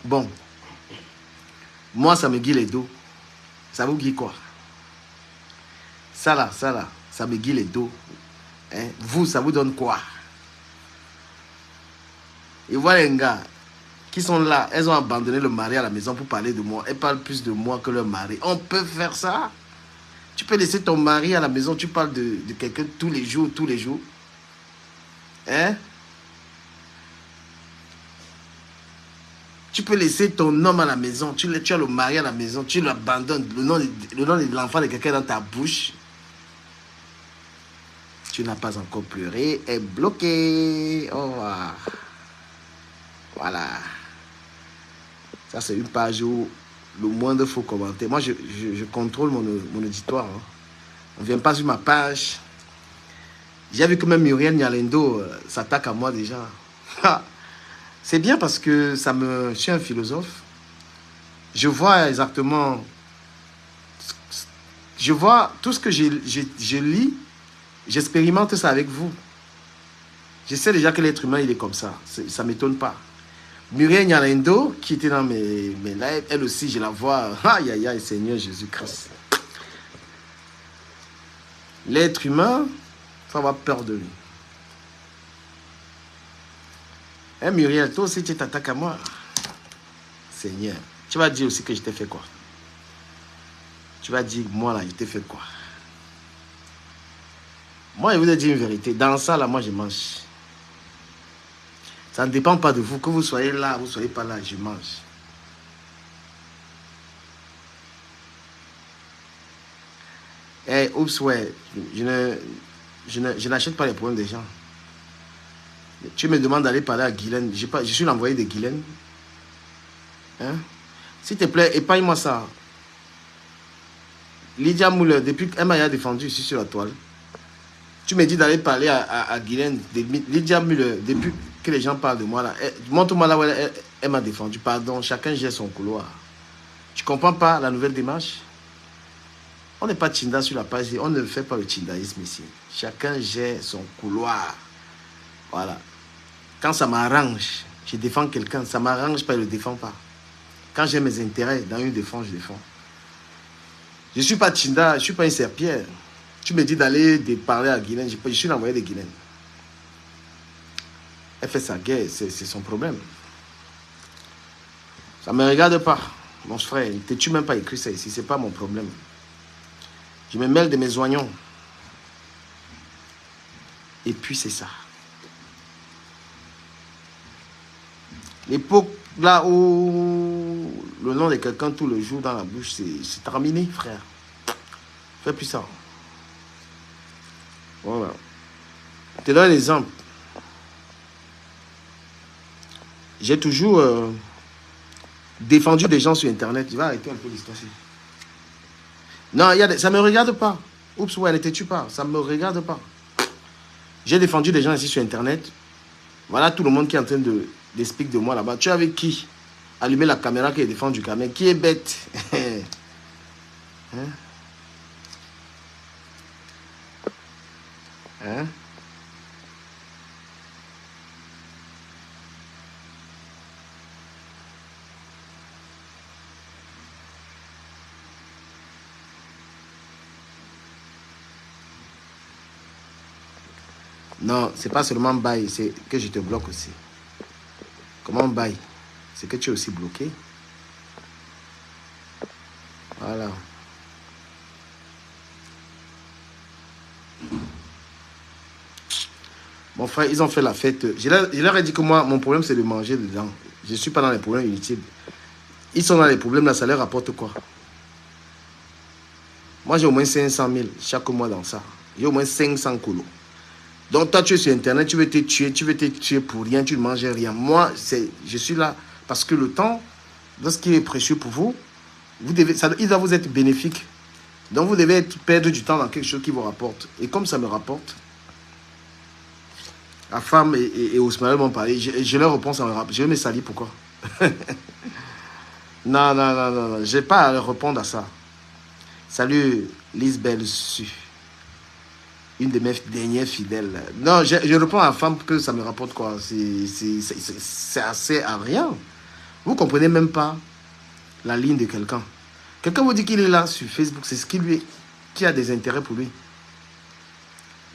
Bon, moi, ça me guille les dos. Ça vous guille quoi? Ça là, ça me guille les dos. Hein? Vous, ça vous donne quoi? Et voilà les gars qui sont là, elles ont abandonné le mari à la maison pour parler de moi. Elles parlent plus de moi que leur mari. On peut faire ça? Tu peux laisser ton mari à la maison, tu parles de quelqu'un tous les jours, Hein? Tu peux laisser ton homme à la maison, tu as le mari à la maison, tu l'abandonnes, le nom de l'enfant de quelqu'un dans ta bouche. Tu n'as pas encore pleuré, est bloqué. Au revoir. Voilà. Ça, c'est une page où le moindre faux commentaire. Moi, je contrôle mon auditoire. Hein. On ne vient pas sur ma page. J'ai vu que même Muriel Nyalendo s'attaque à moi déjà. C'est bien parce que je suis un philosophe. Je vois exactement... Je vois tout ce que je lis. J'expérimente ça avec vous. Je sais déjà que l'être humain, il est comme ça. Ça ne m'étonne pas. Muriel Nyalendo, qui était dans mes lives, elle aussi, je la vois. Aïe, aïe, aïe, Seigneur Jésus-Christ. L'être humain, il faut avoir peur de lui. Hein, Muriel, toi aussi, tu t'attaques à moi. Seigneur, tu vas dire aussi que je t'ai fait quoi? Tu vas dire, moi là, je t'ai fait quoi? Moi, je vous ai dit une vérité. Dans ça, là, moi, je mange. Ça ne dépend pas de vous. Que vous soyez là, vous ne soyez pas là, je mange. Eh, oups, ouais. Je n'achète pas les problèmes des gens. Tu me demandes d'aller parler à Guylaine. Je suis l'envoyé de Guylaine. Hein? S'il te plaît, épargne-moi ça. Lydia Muller, depuis qu'elle m'a défendu ici sur la toile, tu me dis d'aller parler à Guylaine. Lydia Muller, depuis que les gens parlent de moi là, montre-moi là où elle m'a défendu. Pardon, chacun gère son couloir. Tu comprends pas la nouvelle démarche? On n'est pas Tinda sur la page, on ne fait pas le Tindaïsme ici. Chacun gère son couloir. Voilà. Quand ça m'arrange, je défends quelqu'un. Ça m'arrange pas, je ne le défends pas. Quand j'ai mes intérêts dans une défense, je défends. Je ne suis pas Tinda, je ne suis pas une serpillère. Tu me dis d'aller parler à Guylaine, je suis l'envoyé de Guylaine. Elle fait sa guerre, c'est son problème. Ça ne me regarde pas, mon frère. Ne t'es-tu même pas écrit ça ici, ce n'est pas mon problème. Je me mêle de mes oignons. Et puis c'est ça. L'époque là où le nom de quelqu'un tout le jour dans la bouche, c'est terminé, frère. Fais plus ça. Voilà. Je te donne un exemple. J'ai toujours défendu des gens sur Internet. Tu vas arrêter un peu l'histoire. Non, ça ne me regarde pas. Oups, ouais, ne t'es-tu pas? Ça ne me regarde pas. J'ai défendu des gens ici sur Internet. Voilà tout le monde qui est en train d'expliquer de moi là-bas. Tu es avec qui? Allumer la caméra qui est défendu du caméra. Qui est bête? Hein? Hein? Non, c'est pas seulement bail, c'est que je te bloque aussi. Comment bail? C'est que tu es aussi bloqué. Voilà. Mon frère, ils ont fait la fête. Je leur ai dit que moi, mon problème, c'est de manger dedans. Je ne suis pas dans les problèmes inutiles. Ils sont dans les problèmes, là, ça leur rapporte quoi? Moi, j'ai au moins 500 000 chaque mois dans ça. J'ai au moins 500 colos. Donc, toi, tu es sur Internet, tu veux te tuer pour rien, tu ne manges rien. Moi, je suis là parce que le temps, lorsqu'il est précieux pour vous, il doit vous être bénéfique. Donc, vous devez perdre du temps dans quelque chose qui vous rapporte. Et comme ça me rapporte, la femme et Ousmane m'ont parlé, je leur réponds, ça me rapporte. Je vais me salir, pourquoi? Non, je n'ai pas à leur répondre à ça. Salut, Lisbeth Su. Une de mes dernières fidèles. Non, je réponds à la femme que ça me rapporte quoi. C'est assez à rien. Vous ne comprenez même pas la ligne de quelqu'un. Quelqu'un vous dit qu'il est là sur Facebook, c'est ce qui a des intérêts pour lui.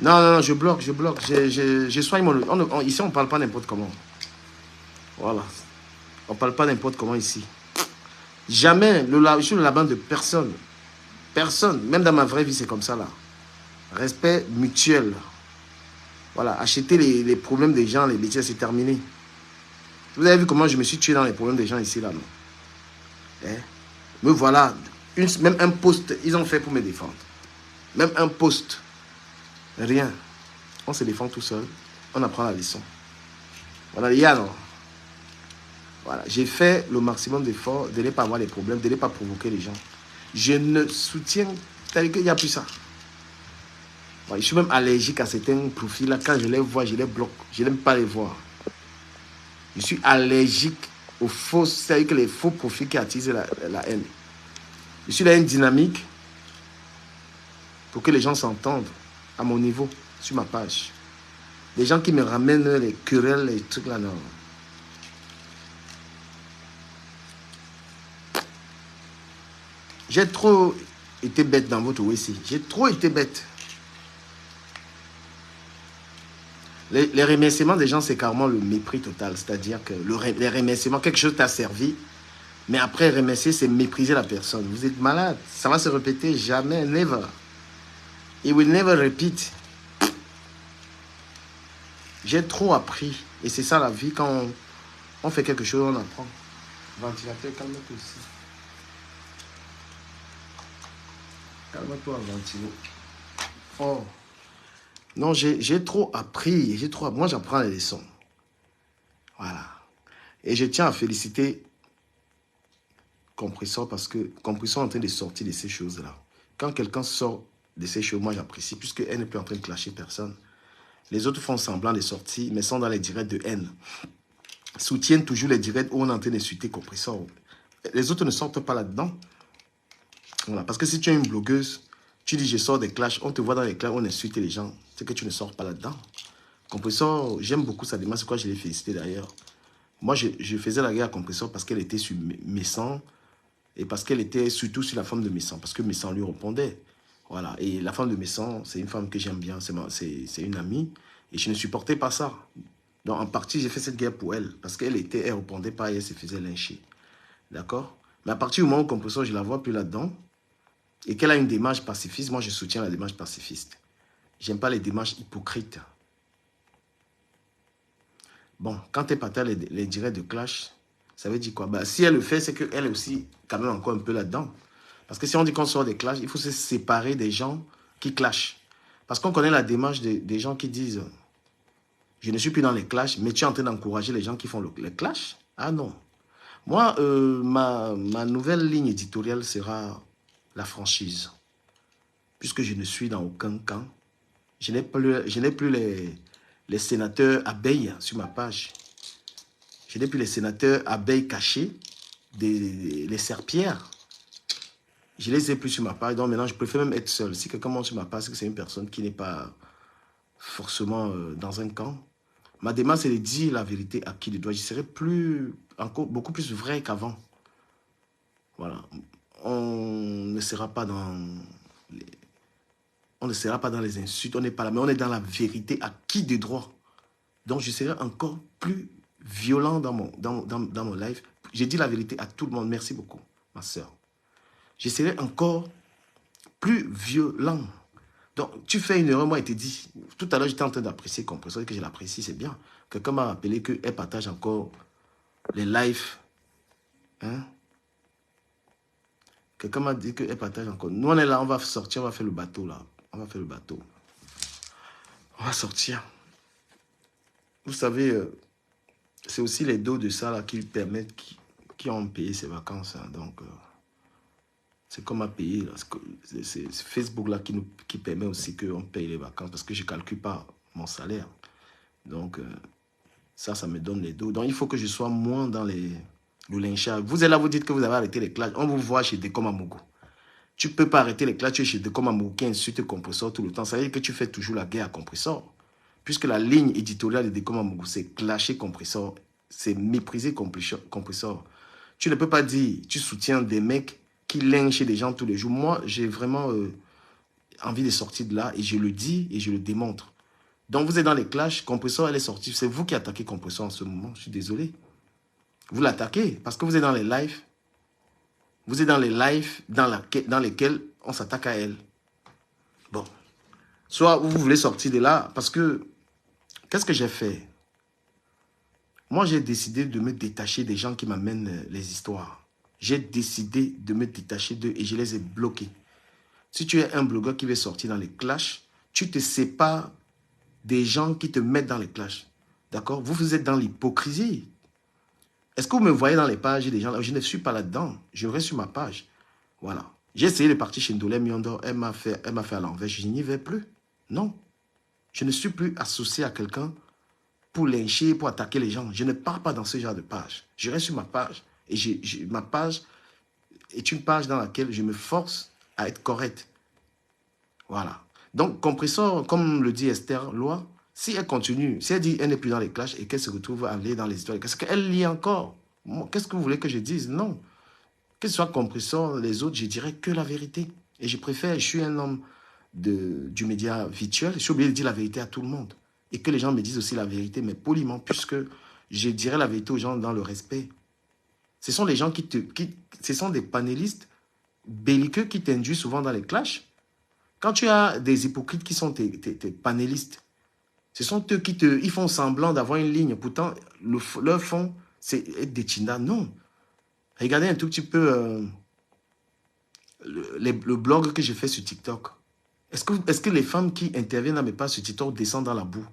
Non, non, non, je bloque, je bloque. Je soigne mon... ici, on ne parle pas n'importe comment. Voilà. On ne parle pas n'importe comment ici. Jamais, je suis le labin de personne. Personne. Même dans ma vraie vie, c'est comme ça, là. Respect mutuel. Voilà. Acheter les problèmes des gens, les bêtises, c'est terminé. Vous avez vu comment je me suis tué dans les problèmes des gens ici, là, non? Eh? Me voilà. Même un post, ils ont fait pour me défendre. Même un post. Rien. On se défend tout seul. On apprend la leçon. Voilà, Yann. Voilà. J'ai fait le maximum d'efforts de ne pas avoir des problèmes, de ne pas provoquer les gens. Je ne soutiens... C'est-à-dire qu'il n'y a plus ça. Voilà, je suis même allergique à certains profils-là. Quand je les vois, je les bloque. Je n'aime pas les voir. Je suis allergique aux faux... C'est-à-dire que les faux profils qui attisent la haine. Je suis dans une dynamique pour que les gens s'entendent à mon niveau, sur ma page. Les gens qui me ramènent les querelles, les trucs là, non. J'ai trop été bête dans votre OSC. J'ai trop été bête. Les remerciements des gens, c'est carrément le mépris total. C'est-à-dire que les remerciements, quelque chose t'a servi, mais après remercier, c'est mépriser la personne. Vous êtes malade. Ça va se répéter jamais, never. It will never repeat. J'ai trop appris. Et c'est ça la vie. Quand on fait quelque chose, on apprend. Ventilateur, calme-toi aussi. Calme-toi, ventilo. Oh. Non, j'ai trop appris. Moi, j'apprends les leçons. Voilà. Et je tiens à féliciter Compressor parce que Compressor est en train de sortir de ces choses-là. Quand quelqu'un sort de ces choses, moi, j'apprécie puisqu'elle n'est plus en train de clasher personne. Les autres font semblant de sortir, mais sont dans les directs de haine. Soutiennent toujours les directs où on est en train d'insulter Compressor. Les autres ne sortent pas là-dedans. Voilà. Parce que si tu es une blogueuse, tu dis je sors des clashs, on te voit dans les clashs, on insulte les gens. C'est que tu ne sors pas là-dedans. Compressor, j'aime beaucoup sa démarche, c'est quoi je l'ai félicité d'ailleurs. Moi, je faisais la guerre à Compressor parce qu'elle était sur mes sangs et parce qu'elle était surtout sur la femme de Messan, parce que Messan lui répondait. Voilà. Et la femme de Messan, c'est une femme que j'aime bien, c'est une amie. Et je ne supportais pas ça. Donc, en partie, j'ai fait cette guerre pour elle. Parce qu'elle répondait pas et elle se faisait lyncher. D'accord? Mais à partir du moment où Compressor, je ne la vois plus là-dedans, et qu'elle a une démarche pacifiste, moi, je soutiens la démarche pacifiste. J'aime pas les démarches hypocrites. Bon, quand elle partage les directs de clash, ça veut dire quoi? Bah, si elle le fait, c'est qu'elle est aussi quand même encore un peu là-dedans. Parce que si on dit qu'on sort des clashs, il faut se séparer des gens qui clashent. Parce qu'on connaît la démarche des gens qui disent « Je ne suis plus dans les clashs, mais tu es en train d'encourager les gens qui font les clashs. » Ah non. Moi, ma nouvelle ligne éditoriale sera la franchise. Puisque je ne suis dans aucun camp. Je n'ai plus les sénateurs abeilles sur ma page. Je n'ai plus les sénateurs abeilles cachés, les serpillères. Je ne les ai plus sur ma page, donc maintenant je préfère même être seul. Si quelqu'un monte sur ma page, c'est que c'est une personne qui n'est pas forcément dans un camp. Ma démarche, c'est de dire la vérité à qui de droit. Je serai encore beaucoup plus vrai qu'avant. Voilà. On ne sera pas dans les insultes, on n'est pas là, mais on est dans la vérité à qui de droit. Donc je serai encore plus violent dans mon live. J'ai dit la vérité à tout le monde. Merci beaucoup, ma soeur. Je serai encore plus violent. Donc, tu fais une erreur, moi, il te dit. Tout à l'heure, j'étais en train d'apprécier Compressor, que je l'apprécie, c'est bien. Quelqu'un m'a rappelé qu'elle partage encore les lives. Hein? Quelqu'un m'a dit qu'elle partage encore. Nous, on est là, on va sortir, on va faire le bateau, là. On va faire le bateau. On va sortir. Vous savez, c'est aussi les dos de ça, là, qui permettent, qui ont payé ses vacances. Hein. Donc, c'est comme à payer. C'est Facebook là qui permet aussi qu'on paye les vacances parce que je ne calcule pas mon salaire. Donc, ça me donne les dos. Donc, il faut que je sois moins dans le lynchage. Vous êtes là, vous dites que vous avez arrêté les clashs. On vous voit chez Decom Amougou. Tu ne peux pas arrêter les clashs. Tu es chez Decom Amougou qui insulte Compressor tout le temps. Ça veut dire que tu fais toujours la guerre à Compressor. Puisque la ligne éditoriale de Decom Amougou, c'est clasher Compressor c'est mépriser Compressor. Tu ne peux pas dire, tu soutiens des mecs qui lynchent des gens tous les jours. Moi, j'ai vraiment envie de sortir de là et je le dis et je le démontre. Donc, vous êtes dans les clashs, Compressor, elle est sortie. C'est vous qui attaquez Compressor en ce moment. Je suis désolé. Vous l'attaquez parce que vous êtes dans les lives. Vous êtes dans les lives dans lesquels on s'attaque à elle. Bon. Soit vous voulez sortir de là parce que, qu'est-ce que j'ai fait? Moi, j'ai décidé de me détacher des gens qui m'amènent les histoires. J'ai décidé de me détacher d'eux et je les ai bloqués. Si tu es un blogueur qui veut sortir dans les clashs, tu te sépares des gens qui te mettent dans les clashs. D'accord? Vous êtes dans l'hypocrisie. Est-ce que vous me voyez dans les pages des gens là? Je ne suis pas là-dedans. Je reste sur ma page. Voilà. J'ai essayé de partir chez Ndolé Miondo. Elle m'a fait à l'envers. Je n'y vais plus. Non. Je ne suis plus associé à quelqu'un pour lyncher, pour attaquer les gens. Je ne pars pas dans ce genre de page. Je reste sur ma page. Et ma page est une page dans laquelle je me force à être correct. Voilà. Donc, Compressor, comme le dit Esther Loi, si elle continue, si elle dit qu'elle n'est plus dans les clashs et qu'elle se retrouve à aller dans les histoires, qu'est-ce qu'elle lit encore? Qu'est-ce que vous voulez que je dise? Non. Que ce soit Compressor, les autres, je dirais que la vérité. Et je préfère, je suis un homme du média virtuel, je suis obligé de dire la vérité à tout le monde. Et que les gens me disent aussi la vérité, mais poliment, puisque je dirais la vérité aux gens dans le respect. Ce sont les gens ce sont des panélistes belliqueux qui t'induisent souvent dans les clashs. Quand tu as des hypocrites qui sont tes panélistes, ce sont eux ils font semblant d'avoir une ligne. Pourtant, leur fond, c'est être des chindas. Non. Regardez un tout petit peu le blog que j'ai fait sur TikTok. Est-ce que les femmes qui interviennent à mes pages sur TikTok descendent dans la boue?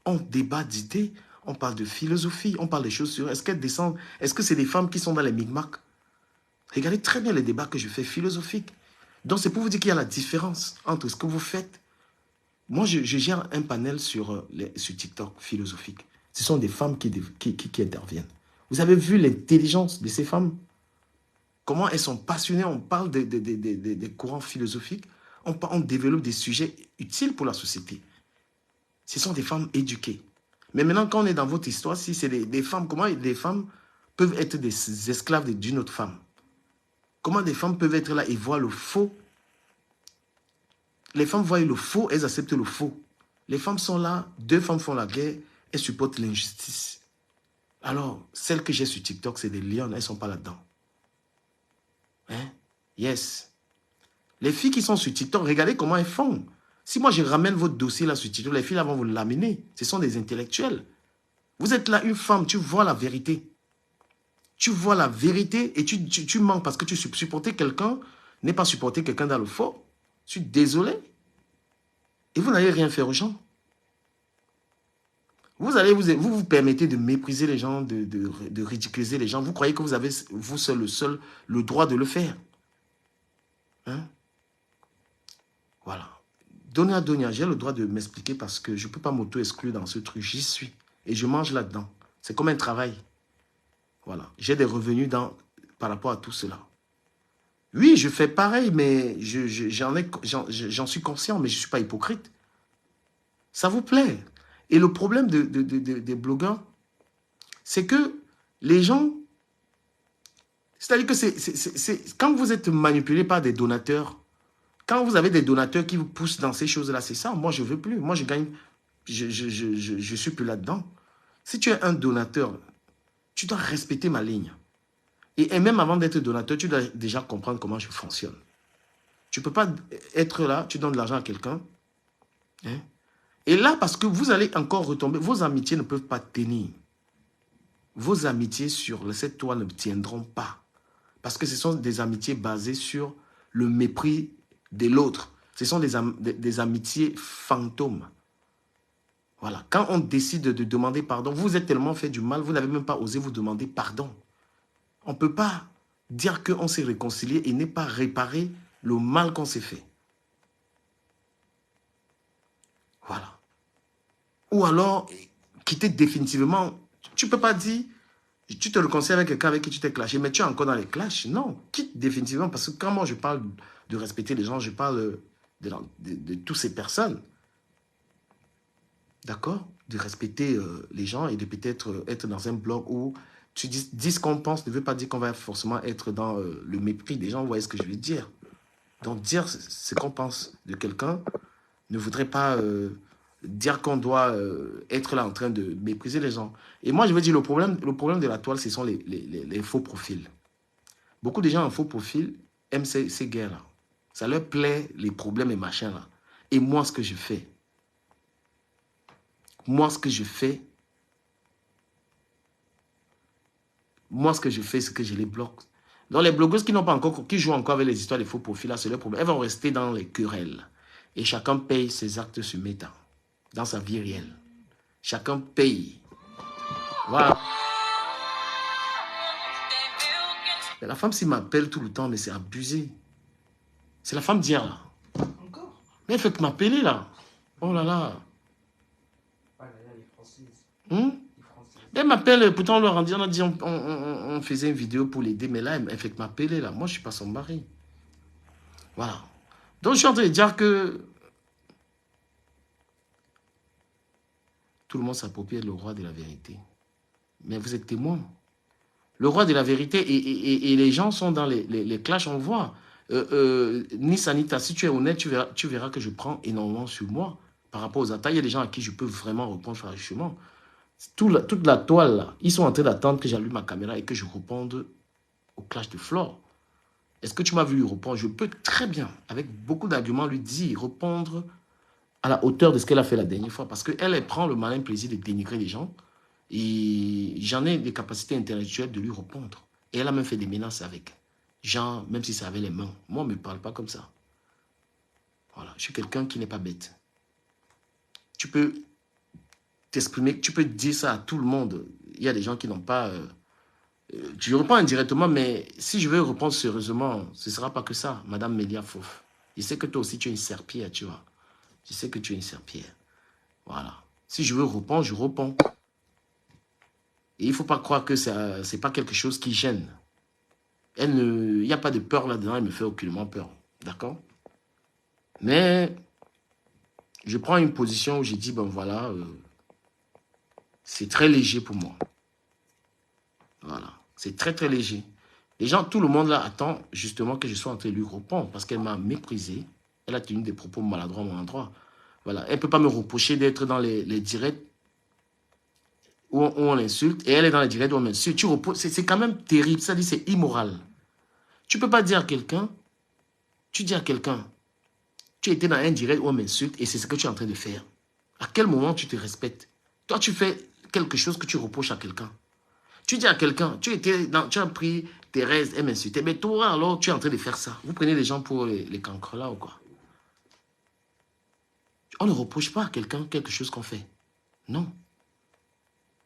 On débat d'idées, on parle de philosophie, on parle des choses sur... Est-ce qu'elles descendent? Est-ce que c'est des femmes qui sont dans les micmacs? Regardez très bien les débats que je fais philosophiques. Donc c'est pour vous dire qu'il y a la différence entre ce que vous faites. Moi, je gère un panel sur TikTok philosophique. Ce sont des femmes qui interviennent. Vous avez vu l'intelligence de ces femmes? Comment elles sont passionnées? On parle des courants philosophiques. On développe des sujets utiles pour la société. Ce sont des femmes éduquées. Mais maintenant, quand on est dans votre histoire, si c'est des femmes, comment des femmes peuvent être des esclaves d'une autre femme? Comment des femmes peuvent être là et voir le faux? Les femmes voient le faux, elles acceptent le faux. Les femmes sont là, deux femmes font la guerre, elles supportent l'injustice. Alors, celles que j'ai sur TikTok, c'est des lions, elles ne sont pas là-dedans. Hein? Yes. Les filles qui sont sur TikTok, regardez comment elles font. Si moi je ramène votre dossier là sur TikTok, les filles là vont vous l'amener. Ce sont des intellectuels. Vous êtes là, une femme, tu vois la vérité. Tu vois la vérité et tu mens parce que tu supportais quelqu'un, n'est pas supporter quelqu'un dans le faux. Je suis désolé. Et vous n'allez rien faire aux gens. Vous permettez de mépriser les gens, de ridiculiser les gens. Vous croyez que vous avez, vous seul, le droit de le faire. Hein? Voilà. Donia, j'ai le droit de m'expliquer parce que je ne peux pas m'auto-exclure dans ce truc. J'y suis. Et je mange là-dedans. C'est comme un travail. Voilà. J'ai des revenus par rapport à tout cela. Oui, je fais pareil, mais j'en suis conscient, mais je ne suis pas hypocrite. Ça vous plaît. Et le problème des blogueurs, c'est que les gens... C'est-à-dire que quand vous êtes manipulé par des donateurs, quand vous avez des donateurs qui vous poussent dans ces choses-là, c'est ça. Moi, je ne veux plus. Moi, je gagne... Je suis plus là-dedans. Si tu es un donateur, tu dois respecter ma ligne. Et même avant d'être donateur, tu dois déjà comprendre comment je fonctionne. Tu ne peux pas être là, tu donnes de l'argent à quelqu'un. Hein? Et là, parce que vous allez encore retomber, vos amitiés ne peuvent pas tenir. Vos amitiés sur cette toile ne tiendront pas. Parce que ce sont des amitiés basées sur le mépris de l'autre. Ce sont des amitiés fantômes. Voilà. Quand on décide de demander pardon, vous êtes tellement fait du mal, vous n'avez même pas osé vous demander pardon. On ne peut pas dire qu'on s'est réconcilié et n'est pas réparer le mal qu'on s'est fait. Voilà. Ou alors, quitter définitivement. Tu ne peux pas dire, tu te réconcilies avec quelqu'un avec qui tu t'es clashé, mais tu es encore dans les clashs. Non, quitte définitivement. Parce que quand moi je parle de respecter les gens, je parle de toutes ces personnes. D'accord? de respecter les gens et de peut-être être dans un blog où tu dis ce qu'on pense ne veut pas dire qu'on va forcément être dans le mépris des gens. Vous voyez ce que je veux dire? Donc, dire ce qu'on pense de quelqu'un ne voudrait pas dire qu'on doit être là en train de mépriser les gens. Et moi, je veux dire, le problème de la toile, ce sont les faux profils. Beaucoup de gens en faux profil aiment ces guerres-là. Ça leur plaît, les problèmes et machins là. Et moi, ce que je fais, c'est que je les bloque. Donc, les blogueuses qui n'ont pas encore, qui jouent encore avec les histoires des faux profils, là, c'est leur problème. Elles vont rester dans les querelles. Et chacun paye ses actes sur Meta, dans sa vie réelle. Chacun paye. Voilà. Mais la femme, s'il m'appelle tout le temps, mais c'est abusé. C'est la femme d'hier, là. Encore? Mais elle fait que m'appeler, là. Oh là là. Elle m'appelle, pourtant on leur a dit, on faisait une vidéo pour l'aider, mais là, elle fait que m'appeler, là. Moi, je ne suis pas son mari. Voilà. Donc, je suis en train de dire que tout le monde s'approprie le roi de la vérité. Mais vous êtes témoin. Le roi de la vérité, et les gens sont dans les clashs, on voit. Nissanita, si tu es honnête, tu verras que je prends énormément sur moi par rapport aux attaques. Il y a des gens à qui je peux vraiment répondre franchement. Toute la toile, là, ils sont en train d'attendre que j'allume ma caméra et que je réponde au clash de Flore. Est-ce que tu m'as vu lui répondre? Je peux très bien, avec beaucoup d'arguments, lui dire, répondre à la hauteur de ce qu'elle a fait la dernière fois. Parce qu'elle elle prend le malin plaisir de dénigrer les gens. Et j'en ai des capacités intellectuelles de lui répondre. Et elle a même fait des menaces avec. Genre, même si ça avait les mains. Moi, on ne me parle pas comme ça. Voilà, je suis quelqu'un qui n'est pas bête. Tu peux t'exprimer, tu peux dire ça à tout le monde. Il y a des gens qui n'ont pas... tu réponds indirectement, mais si je veux répondre sérieusement, ce ne sera pas que ça, Madame Mélia Fouf. Je sais que toi aussi, tu es une serpillère, tu vois. Je sais que tu es une serpillère. Voilà. Si je veux répondre, je réponds. Et il ne faut pas croire que ce n'est pas quelque chose qui gêne. Il n'y a pas de peur là-dedans, elle me fait aucunement peur. D'accord? Mais je prends une position où j'ai dit, ben voilà, c'est très léger pour moi. Voilà. C'est très, très léger. Les gens, tout le monde là attend justement que je sois en train de lui répondre parce qu'elle m'a méprisé. Elle a tenu des propos maladroits à mon endroit. Voilà. Elle ne peut pas me reprocher d'être dans les directs où on l'insulte et elle est dans les directs où on m'insulte. C'est quand même terrible. Ça dit, c'est immoral. Tu ne peux pas dire à quelqu'un, tu dis à quelqu'un, tu étais dans un direct où on m'insulte et c'est ce que tu es en train de faire. À quel moment tu te respectes? Toi, tu fais quelque chose que tu reproches à quelqu'un. Tu dis à quelqu'un, tu as pris Thérèse, elle m'insultait, mais toi, alors, tu es en train de faire ça. Vous prenez les gens pour les cancres là ou quoi? On ne reproche pas à quelqu'un quelque chose qu'on fait. Non.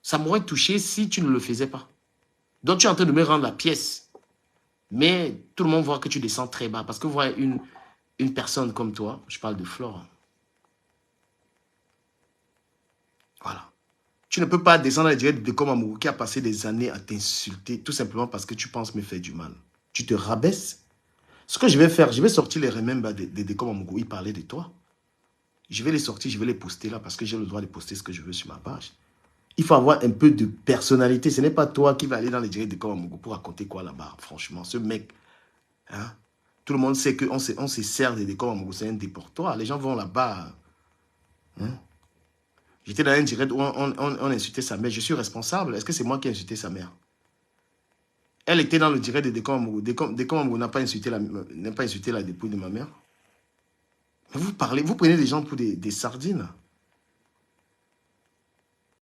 Ça m'aurait touché si tu ne le faisais pas. Donc, tu es en train de me rendre la pièce. Mais tout le monde voit que tu descends très bas. Parce que vous voyez une personne comme toi, je parle de Flore. Voilà. Tu ne peux pas descendre à la directe de Komamou qui a passé des années à t'insulter tout simplement parce que tu penses me faire du mal. Tu te rabaisses. Ce que je vais faire, je vais sortir les remembers de Komamou. Il parlait de toi. Je vais les sortir, je vais les poster là parce que j'ai le droit de poster ce que je veux sur ma page. Il faut avoir un peu de personnalité. Ce n'est pas toi qui vas aller dans les directs de Komamou pour raconter quoi là-bas. Franchement, ce mec, hein, tout le monde sait qu'on se sert de Komamou. C'est un déportoire. Les gens vont là-bas. Hein. J'étais dans un direct où on insultait sa mère. Je suis responsable. Est-ce que c'est moi qui ai insulté sa mère? Elle était dans le direct de Dekomamou. Dekomamou n'a pas insulté la dépouille de ma mère. Mais vous prenez les gens pour des sardines.